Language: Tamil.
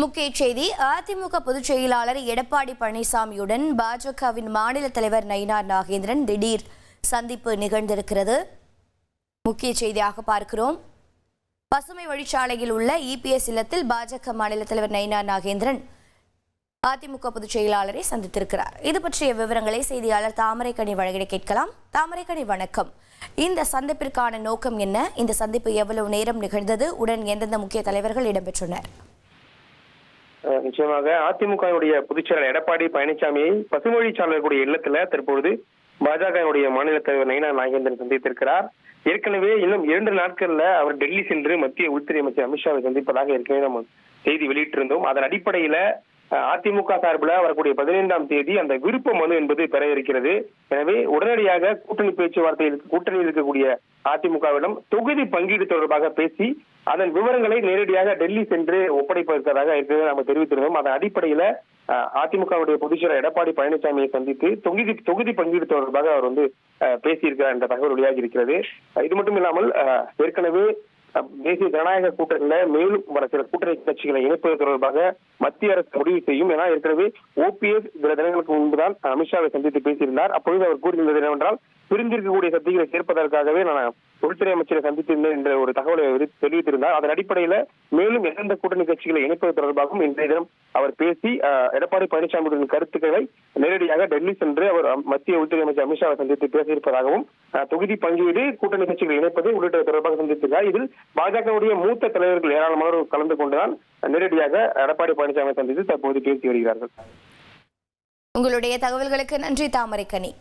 முக்கிய செய்தி. அதிமுக பொதுச் செயலாளர் எடப்பாடி பழனிசாமியுடன் பாஜகவின் மாநில தலைவர் நயினார் நாகேந்திரன் திடீர் சந்திப்பு நிகழ்ந்திருக்கிறது. முக்கிய செய்தியாக பார்க்கிறோம். பசுமை வழிச்சாலையில் உள்ள இபிஎஸ் இல்லத்தில் பாஜக மாநில தலைவர் நயினார் நாகேந்திரன் அதிமுக பொதுச் செயலாளரை சந்தித்திருக்கிறார். இது பற்றிய விவரங்களை செய்தியாளர் தாமரைக்கனி வழங்கிட கேட்கலாம். தாமரைக்கனி, வணக்கம். இந்த சந்திப்பிற்கான நோக்கம் என்ன? இந்த சந்திப்பு எவ்வளவு நேரம் நிகழ்ந்தது? உடன் எந்தெந்த முக்கிய தலைவர்கள் இடம்பெற்றனர்? நிச்சயமாக அதிமுகவுடைய பொதுச்செயலாளர் எடப்பாடி பழனிசாமியை பசுமொழிச்சாளர்களுடைய இல்லத்துல தற்பொழுது பாஜகவுடைய மாநில தலைவர் நயினார் நாகேந்திரன் சந்தித்திருக்கிறார். ஏற்கனவே இன்னும் 2 நாட்கள்ல அவர் டெல்லி சென்று மத்திய உள்துறை அமைச்சர் அமித்ஷாவை சந்திப்பதாக ஏற்கனவே நம்ம செய்தி வெளியிட்டிருந்தோம். அதன் அடிப்படையில அதிமுக சார்பில் வரக்கூடிய 15ஆம் தேதி அந்த விருப்ப மனு என்பது பெற இருக்கிறது. எனவே உடனடியாக கூட்டணி பேச்சுவார்த்தையில் கூட்டணியில் இருக்கக்கூடிய அதிமுகவிடம் தொகுதி பங்கீடு தொடர்பாக பேசி அதன் விவரங்களை நேரடியாக டெல்லி சென்று ஒப்படைப்பதற்காக ஏற்கனவே நம்ம தெரிவித்திருந்தோம். அதன் அடிப்படையில அதிமுகவுடைய பொதுச்செயலாளர் எடப்பாடி பழனிசாமியை சந்தித்து தொகுதி பங்கீடு தொடர்பாக அவர் பேசியிருக்கிறார் என்ற தகவல் வெளியாகி இருக்கிறது. இது மட்டும் இல்லாமல் ஏற்கனவே தேசிய ஜனநாயக கூட்டணியில மேலும் சில கூட்டணி கட்சிகளை இணைப்பது தொடர்பாக மத்திய அரசு முடிவு செய்யும் என ஏற்கனவே ஓபிஎஸ் சில தினங்களுக்கு முன்புதான் அமித்ஷாவை சந்தித்து பேசியிருந்தார். அப்பொழுது அவர் கூறியிருந்தது என்னவென்றால், பிரிந்திருக்கக்கூடிய சக்திகளை சேர்ப்பதற்காகவே நான் உள்துறை அமைச்சரை சந்தித்திருந்தேன் என்ற ஒரு தகவலை தெரிவித்திருந்தார். அதன் அடிப்படையில மேலும் எந்தெந்த கூட்டணி கட்சிகளை இணைப்பது தொடர்பாகவும் இன்றைய தினம் அவர் பேசி எடப்பாடி பழனிசாமியுடன் கருத்துக்களை நேரடியாக டெல்லி சென்று அவர் மத்திய உள்துறை அமைச்சர் அமித்ஷாவை சந்தித்து பேசியிருப்பதாகவும் தொகுதி பங்கீடு கூட்டணி கட்சிகளை இணைப்பது உள்ளிட்ட தொடர்பாக சந்தித்திருக்கிறார். இதில் பாஜகவுடைய மூத்த தலைவர்கள் ஏராளமானோர் கலந்து கொண்டுதான் நேரடியாக எடப்பாடி பழனிசாமியை சந்தித்து தற்போது பேசி வருகிறார்கள். உங்களுடைய தகவல்களுக்கு நன்றி தாமரைக்கனி.